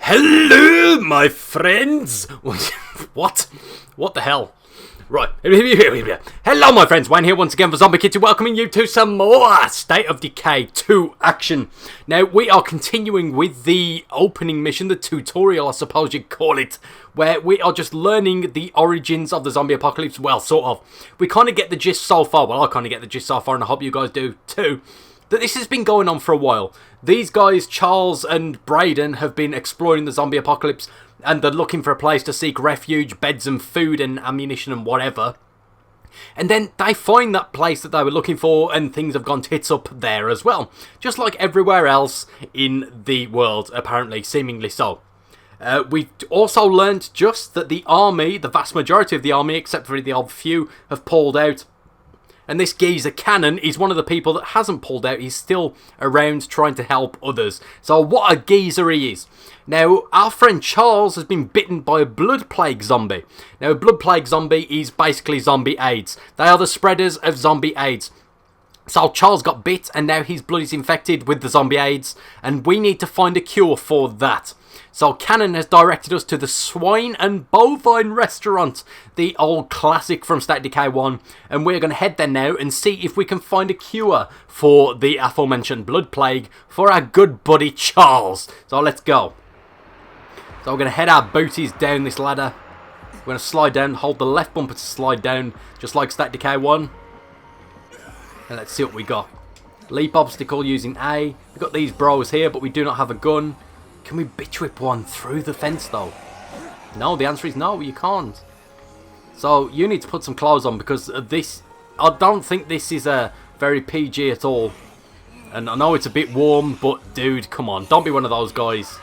Hello, my friends! What? What the hell? Right. Hello, my friends. Wayne here once again for Zombie Kitty, welcoming you to some more State of Decay 2 action. Now, we are continuing with the opening mission, the tutorial, I suppose you'd call it, where we are just learning the origins of the zombie apocalypse. Well, sort of. We kind of get the gist so far. Well, I kind of get the gist so far, and I hope you guys do too. That this has been going on for a while. These guys, Charles and Braden, have been exploring the zombie apocalypse, and they're looking for a place to seek refuge, beds and food and ammunition and whatever. And then they find that place that they were looking for, and things have gone tits up there as well. Just like everywhere else in the world, apparently, seemingly so. We've also learnt just that the army, the vast majority of the army, except for the odd few, have pulled out. And this geezer, Cannon, is one of the people that hasn't pulled out. He's still around trying to help others. So what a geezer he is. Now, our friend Charles has been bitten by a blood plague zombie. Now, a blood plague zombie is basically zombie AIDS. They are the spreaders of zombie AIDS. So Charles got bit, and now his blood is infected with the zombie AIDS. And we need to find a cure for that. So Cannon has directed us to the Swine and Bovine restaurant, the old classic from State of Decay 1, and we're going to head there now and see if we can find a cure for the aforementioned blood plague for our good buddy Charles. So let's go. So we're going to head our booties down this ladder. We're going to slide down, hold the left bumper to slide down, just like State of Decay 1. And let's see what we got. Leap obstacle using A. We've got these bros here, but we do not have a gun. Can we bitch whip one through the fence though? No, the answer is no, you can't. So you need to put some clothes on because this, I don't think this is a very PG at all. And I know it's a bit warm, but dude, come on, don't be one of those guys.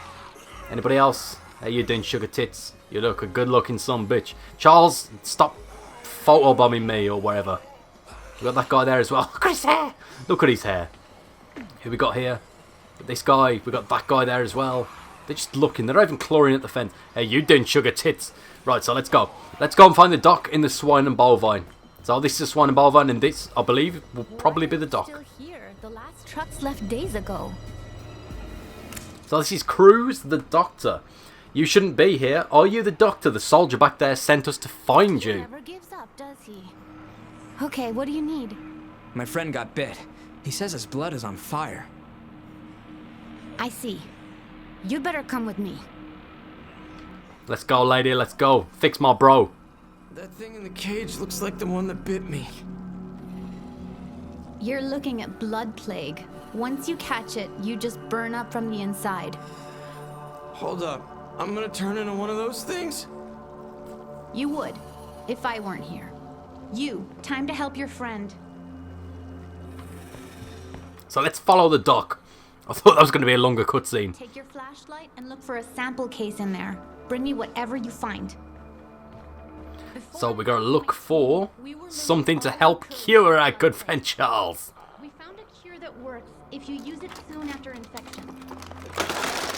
Anybody else? How you doing, sugar tits? You look a good looking son bitch. Charles, stop photobombing me or whatever. We got that guy there as well. Look at his hair. Look at his hair. Who we got here? This guy, we got that guy there as well. They're just looking, they're not even clawing at the fence. Hey, you doing, sugar tits? Right, so let's go. Let's go and find the dock in the Swine and Bovine. So this is the Swine and Bovine, and this, I believe, will probably be the dock. Still here. The last trucks left days ago. So this is Cruz, the doctor. You shouldn't be here. Are you the doctor? The soldier back there sent us to find you. He never gives up, does he? Okay, what do you need? My friend got bit. He says his blood is on fire. I see. You'd better come with me. Let's go, lady, let's go. Fix my bro. That thing in the cage looks like the one that bit me. You're looking at blood plague. Once you catch it, you just burn up from the inside. Hold up. I'm gonna turn into one of those things? You would, if I weren't here. You, time to help your friend. So let's follow the dock. I thought that was going to be a longer cutscene. Take your flashlight and look for a sample case in there. Bring me whatever you find. So we're going to look for something to help cure our good friend Charles. We found a cure that works if you use it soon after infection.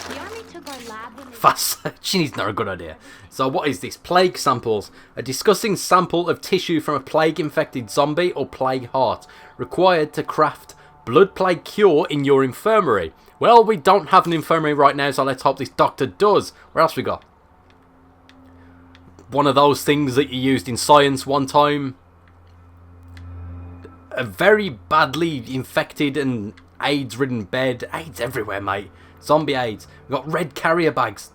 The army took our lab when Fast searching is not a good idea. So what is this? Plague samples. A disgusting sample of tissue from a plague-infected zombie or plague heart. Required to craft blood plague cure in your infirmary. Well, we don't have an infirmary right now, so let's hope this doctor does. What else we got? One of those things that you used in science one time. A very badly infected and AIDS-ridden bed. AIDS everywhere, mate. Zombie AIDS. We've got red carrier bags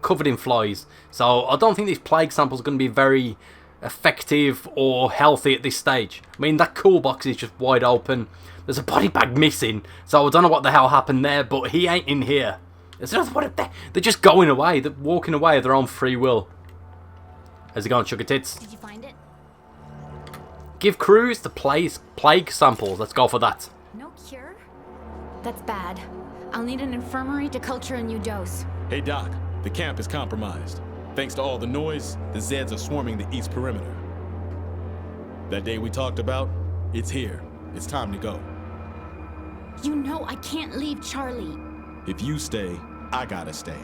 covered in flies. So I don't think this plague sample is going to be very effective or healthy at this stage. I mean, that cool box is just wide open. There's a body bag missing, so I don't know what the hell happened there, but he ain't in here. There's another one up there. They're just going away. They're walking away of their own free will. How's it going, sugar tits? Did you find it? Give Cruz the plague samples. Let's go for that. No cure? That's bad. I'll need an infirmary to culture a new dose. Hey Doc, the camp is compromised. Thanks to all the noise, the Zeds are swarming the east perimeter. That day we talked about, it's here. It's time to go. You know I can't leave Charlie. If you stay, I gotta stay.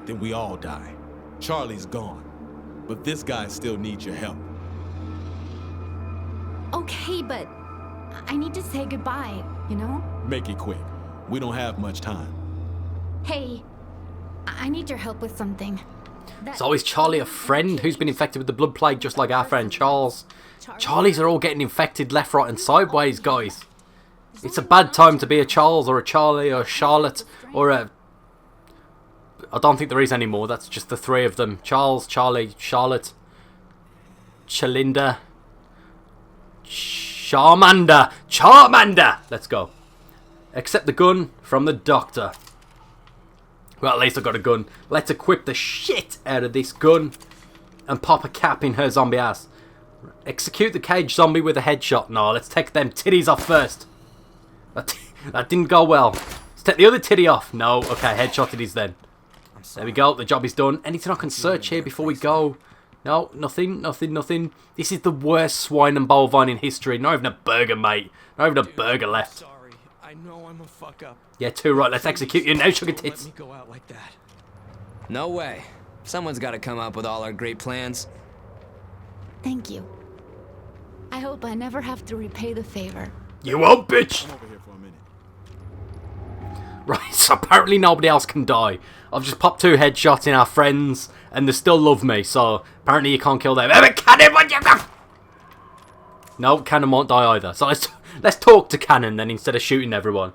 Then we all die. Charlie's gone. But this guy still needs your help. Okay, but I need to say goodbye, you know? Make it quick. We don't have much time. Hey, I need your help with something. So is Charlie a friend who's been infected with the blood plague just like our friend Charles? Charlies are all getting infected left, right and sideways, guys. It's a bad time to be a Charles or a Charlie or a Charlotte or a... I don't think there is any more. That's just the three of them. Charles, Charlie, Charlotte, Chalinda, Charmander. Charmander! Let's go. Accept the gun from the doctor. Well, at least I got a gun. Let's equip the shit out of this gun and pop a cap in her zombie ass. Execute the cage zombie with a headshot. No, let's take them titties off first. That didn't go well. Let's take the other titty off. No, okay, headshot it is then. There we go, the job is done. Anything I can search here before we go? No, nothing. This is the worst swine and bovine in history. Not even a burger, mate. Not even a burger left. Sorry, I know I'm a fuck up. Yeah, too right. Let's execute you now, sugar tits. Let me go out like that. No way. Someone's got to come up with all our great plans. Thank you. I hope I never have to repay the favor. You won't, bitch! I'm over here for a minute. Right, so apparently nobody else can die. I've just popped 2 headshots in our friends, and they still love me, so apparently you can't kill them. Cannon, what you got? No, Cannon won't die either. So let's talk to Cannon then instead of shooting everyone.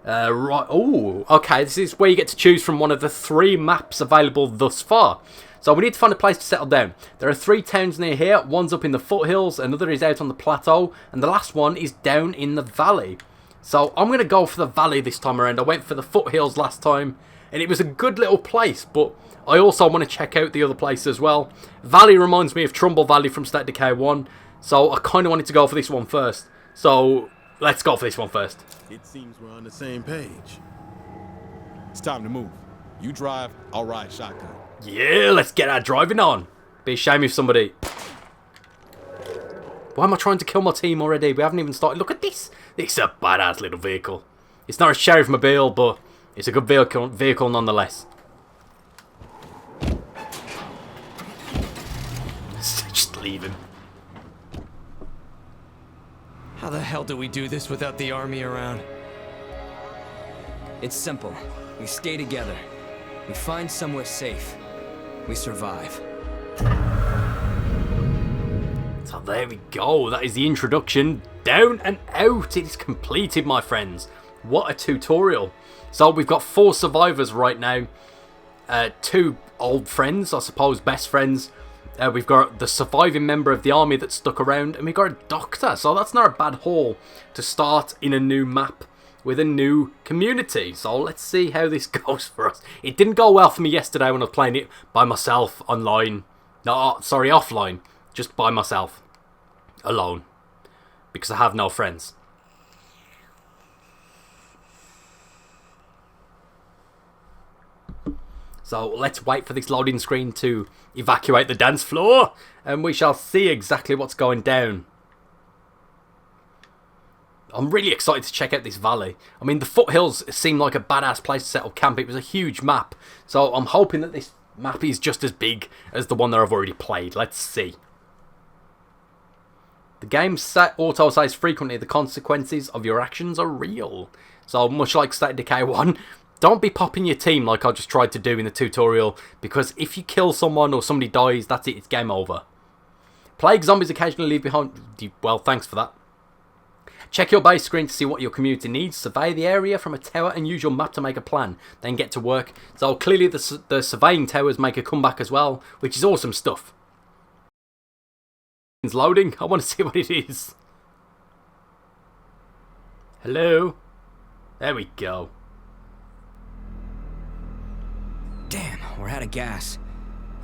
Right. Oh, okay. This is where you get to choose from one of the 3 maps available thus far. So we need to find a place to settle down. There are 3 towns near here. One's up in the foothills, another is out on the plateau, and the last one is down in the valley. So I'm going to go for the valley this time around. I went for the foothills last time, and it was a good little place, but I also want to check out the other place as well. Valley reminds me of Trumbull Valley from State Decay 1, so I kind of wanted to go for this one first. So let's go for this one first. It seems we're on the same page. It's time to move. You drive, I'll ride shotgun. Yeah, let's get our driving on. Be a shame if somebody... Why am I trying to kill my team already? We haven't even started. Look at this. This is a badass little vehicle. It's not a sheriff mobile, but it's a good vehicle nonetheless. Just leave him. How the hell do we do this without the army around? It's simple. We stay together. We find somewhere safe. We survive. So there we go. That is the introduction. Down and out. It is completed, my friends. What a tutorial. So we've got 4 survivors right now. 2 old friends, I suppose, best friends. We've got the surviving member of the army that stuck around, and we've got a doctor. So that's not a bad haul to start in a new map with a new community. So let's see how this goes for us. It didn't go well for me yesterday when I was playing it by myself online. No, sorry, offline. Just by myself. Alone. Because I have no friends. So let's wait for this loading screen to evacuate the dance floor, and we shall see exactly what's going down. I'm really excited to check out this valley. I mean, the foothills seem like a badass place to set up camp. It was a huge map, so I'm hoping that this map is just as big as the one that I've already played. Let's see. The game auto says frequently the consequences of your actions are real. So much like State Decay 1, don't be popping your team like I just tried to do in the tutorial, because if you kill someone or somebody dies, that's it, it's game over. Plague zombies occasionally leave behind... Well, thanks for that. Check your base screen to see what your community needs. Survey the area from a tower and use your map to make a plan. Then get to work. So clearly the surveying towers make a comeback as well, which is awesome stuff. It's loading. I want to see what it is. Hello? There we go. Damn, we're out of gas.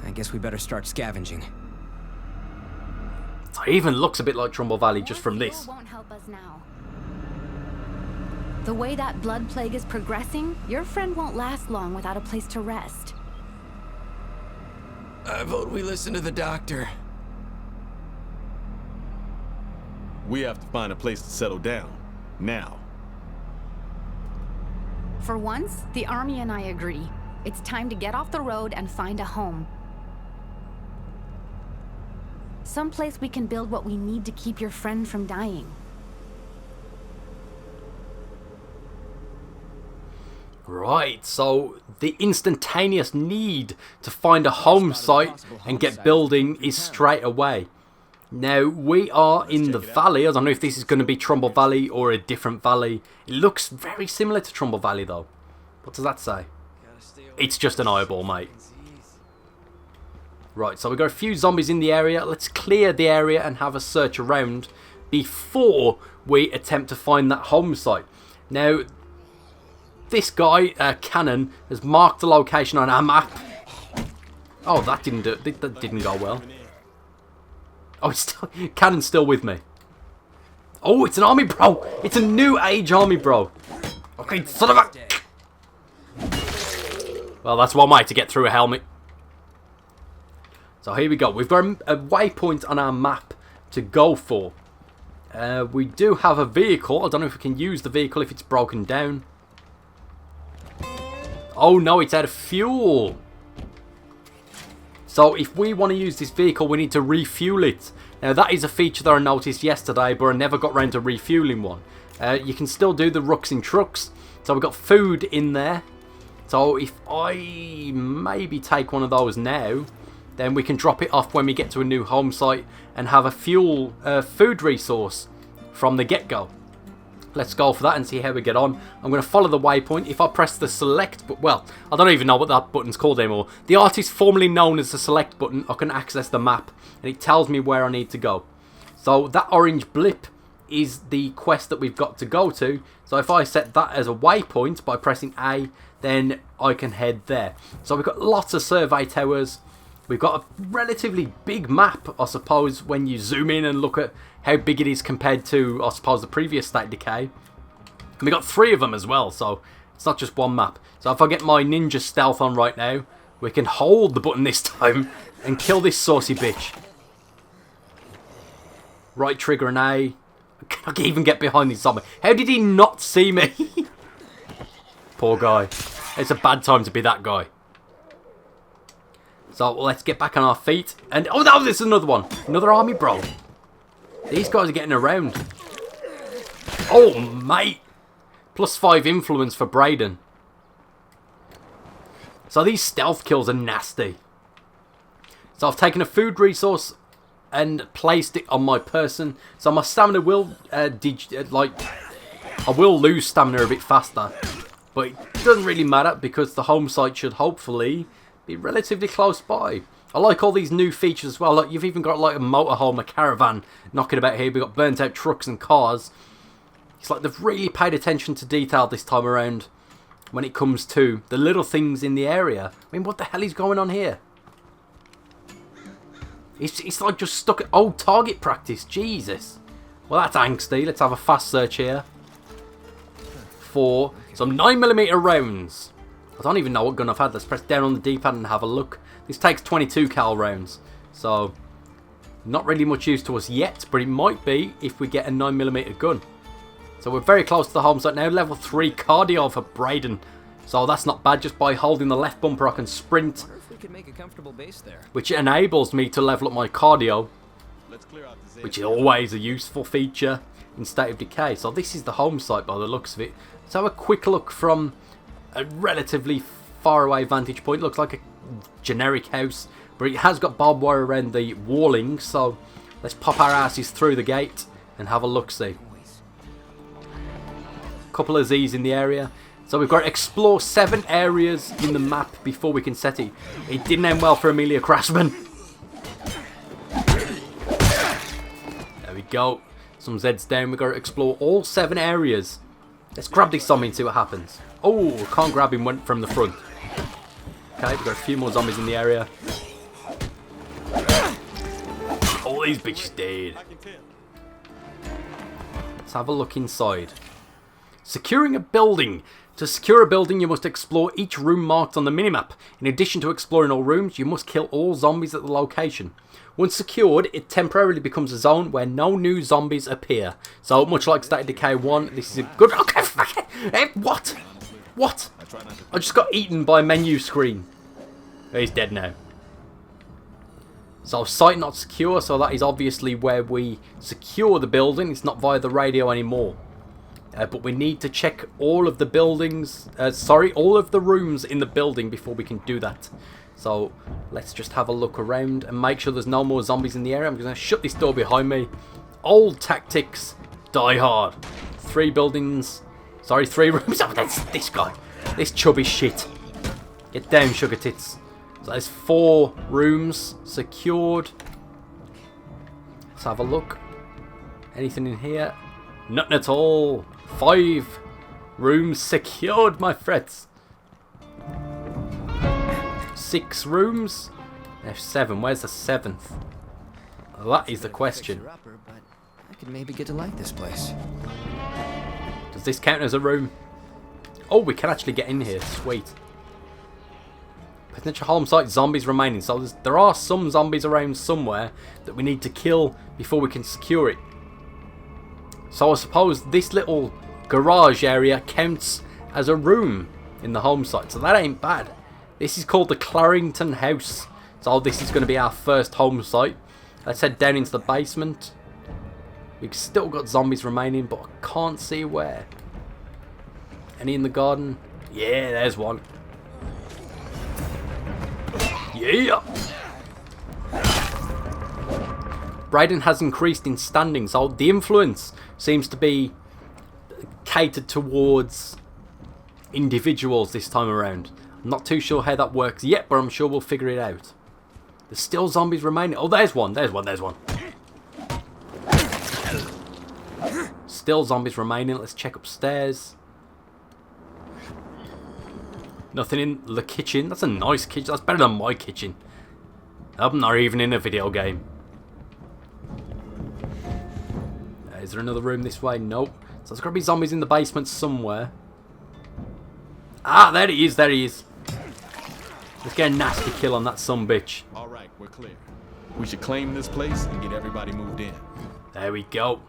I guess we better start scavenging. It even looks a bit like Trumbull Valley just from this. Won't help us now. The way that blood plague is progressing, your friend won't last long without a place to rest. I vote we listen to the doctor. We have to find a place to settle down. Now. For once, the army and I agree. It's time to get off the road and find a home. Someplace we can build what we need to keep your friend from dying. Right, so the instantaneous need to find a home site and get building is straight away. Now, we are in the valley. I don't know if this is going to be Trumbull Valley or a different valley. It looks very similar to Trumbull Valley, though. What does that say? It's just an eyeball, mate. Right, so we've got a few zombies in the area. Let's clear the area and have a search around before we attempt to find that home site. Now, this guy, Cannon, has marked the location on our map. Oh, that didn't go well. Oh, Cannon's still with me. Oh, it's an army, bro. It's a new age army, bro. Okay, son of a... Well, that's one way to get through a helmet. So here we go. We've got a waypoint on our map to go for. We do have a vehicle. I don't know if we can use the vehicle if it's broken down. Oh no, it's out of fuel. So if we want to use this vehicle, we need to refuel it. Now that is a feature that I noticed yesterday, but I never got around to refueling one. You can still do the rucks in trucks. So we've got food in there. So if I maybe take one of those now, then we can drop it off when we get to a new home site and have a food resource from the get-go. Let's go for that and see how we get on. I'm going to follow the waypoint. If I press the select button, well, I don't even know what that button's called anymore. The artist formerly known as the select button, I can access the map and it tells me where I need to go. So that orange blip is the quest that we've got to go to. So if I set that as a waypoint by pressing A, then I can head there. So we've got lots of survey towers. We've got a relatively big map, I suppose, when you zoom in and look at how big it is compared to, I suppose, the previous State of Decay. And we've got 3 of them as well, so it's not just one map. So if I get my ninja stealth on right now, we can hold the button this time and kill this saucy bitch. Right trigger and A. I can't even get behind this zombie. How did he not see me? Poor guy. It's a bad time to be that guy. So let's get back on our feet. And oh, no, this is another one. Another army, bro. These guys are getting around. Oh, mate. +5 influence for Braden. So these stealth kills are nasty. So I've taken a food resource and placed it on my person. So my stamina will, I will lose stamina a bit faster. But it doesn't really matter because the home site should hopefully be relatively close by. I like all these new features as well. Like you've even got like a motorhome, a caravan knocking about here. We've got burnt out trucks and cars. It's like they've really paid attention to detail this time around when it comes to the little things in the area. I mean, what the hell is going on here? It's like just stuck at old target practice. Jesus. Well, that's angsty. Let's have a fast search here for some 9mm rounds. I don't even know what gun I've had. Let's press down on the D-pad and have a look. This takes 22 cal rounds. So, not really much use to us yet, but it might be if we get a 9mm gun. So we're very close to the home site now. Level 3 cardio for Braden. So that's not bad. Just by holding the left bumper I can sprint. Wonder if we could make a comfortable base there. Which enables me to level up my cardio. Let's clear out the Which is always a useful feature in State of Decay. So this is the home site by the looks of it. Let's have a quick look from a relatively far away vantage point. Looks like a generic house, but it has got barbed wire around the walling, so let's pop our asses through the gate and have a look-see. Couple of Z's in the area. So we've got to explore 7 areas in the map before we can set it. It didn't end well for Amelia Crashman. There we go. Some Z's down. We've got to explore all 7 areas. Let's grab this zombie and see what happens. Oh, can't grab him, went from the front. Okay, we've got a few more zombies in the area. All these bitches dead. Let's have a look inside. Securing a building. To secure a building, you must explore each room marked on the minimap. In addition to exploring all rooms, you must kill all zombies at the location. Once secured, it temporarily becomes a zone where no new zombies appear. So, much like State of Decay 1, this is a good... Okay, hey, what? What? I just got eaten by a menu screen. He's dead now. So, site not secure, so that is obviously where we secure the building. It's not via the radio anymore. But we need to check all of the buildings, all of the rooms in the building before we can do that. So let's just have a look around and make sure there's no more zombies in the area. I'm going to shut this door behind me. Old tactics, die hard. 3 buildings, 3 rooms. Oh, that's this guy, this chubby shit. Get down, sugar tits. So there's 4 rooms secured. Let's have a look. Anything in here? Nothing at all. 5 rooms secured, my friends. 6 rooms. There's 7. Where's the 7th? Well, that is the question. I could maybe get to like this place. Does this count as a room? Oh, we can actually get in here. Sweet. Potential home site, zombies remaining. So there are some zombies around somewhere that we need to kill before we can secure it. So I suppose this little garage area counts as a room in the home site. So that ain't bad. This is called the Clarrington House. So this is going to be our first home site. Let's head down into the basement. We've still got zombies remaining, but I can't see where. Any in the garden? Yeah, there's one. Yeah! Brayden has increased in standing, so the influence seems to be catered towards individuals this time around. I'm not too sure how that works yet, but I'm sure we'll figure it out. There's still zombies remaining. Oh, there's one. Still zombies remaining. Let's check upstairs. Nothing in the kitchen. That's a nice kitchen. That's better than my kitchen. I'm not even in a video game. Is there another room this way? Nope. So there's got to be zombies in the basement somewhere. Ah, there he is. Let's get a nasty kill on that sumbitch. Alright, we're clear. We should claim this place and get everybody moved in. There we go.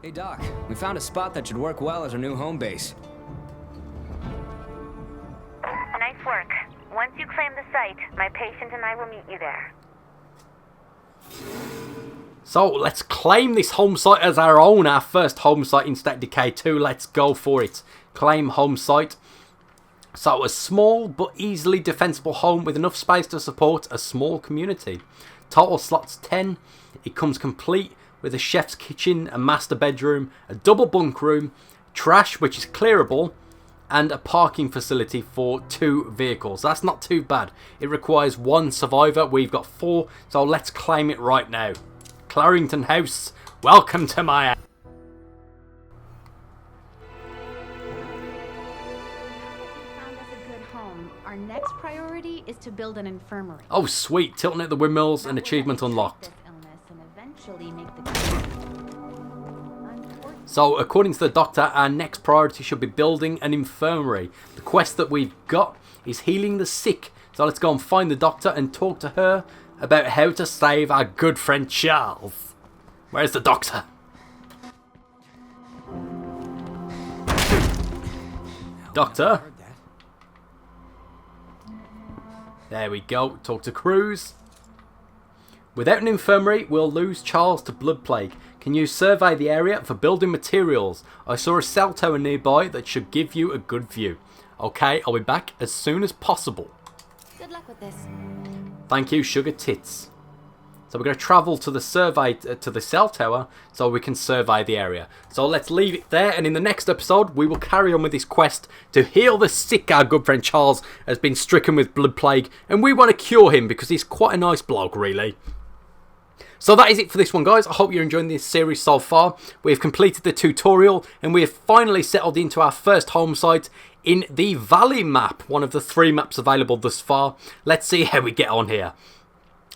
Hey Doc, we found a spot that should work well as our new home base. Nice work. Once you claim the site, my patient and I will meet you there. So let's claim this home site as our own, our first home site in State Decay 2. Let's go for it. Claim home site. So a small but easily defensible home with enough space to support a small community. Total slots 10. It comes complete with a chef's kitchen, a master bedroom, a double bunk room, trash which is clearable, and a parking facility for 2 vehicles. That's not too bad. It requires 1 survivor. We've got 4, so let's claim it right now. Clarrington House, welcome to my... Our next priority is to build an infirmary. Oh sweet, tilting at the windmills, an achievement unlocked. So according to the doctor, our next priority should be building an infirmary. The quest that we've got is healing the sick. So let's go and find the doctor and talk to her about how to save our good friend Charles. Where's the doctor? Doctor? There we go. Talk to Cruz. Without an infirmary, we'll lose Charles to blood plague. Can you survey the area for building materials? I saw a cell tower nearby that should give you a good view. Okay, I'll be back as soon as possible. Good luck with this. Thank you, sugar tits. So we're going to travel to the cell tower so we can survey the area. So let's leave it there, and in the next episode we will carry on with this quest to heal the sick. Our good friend Charles has been stricken with blood plague, and we want to cure him because he's quite a nice bloke, really. So that is it for this one, guys. I hope you're enjoying this series so far. We have completed the tutorial, and we have finally settled into our first home site in the Valley map, one of the 3 maps available thus far. Let's see how we get on here.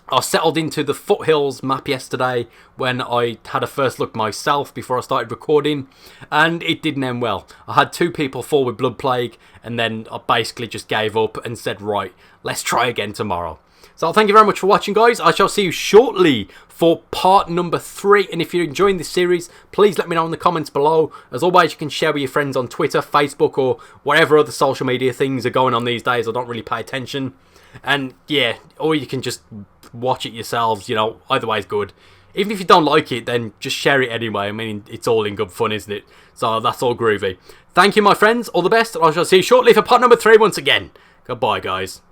I settled into the Foothills map yesterday when I had a first look myself before I started recording, and it didn't end well. I had 2 people fall with blood plague, and then I basically just gave up and said, right, let's try again tomorrow. So thank you very much for watching, guys. I shall see you shortly for part number 3. And if you're enjoying this series, please let me know in the comments below. As always, you can share with your friends on Twitter, Facebook, or whatever other social media things are going on these days. I don't really pay attention. And yeah, or you can just watch it yourselves. You know, either way is good. Even if you don't like it, then just share it anyway. I mean, it's all in good fun, isn't it? So that's all groovy. Thank you, my friends. All the best. I shall see you shortly for part number 3 once again. Goodbye, guys.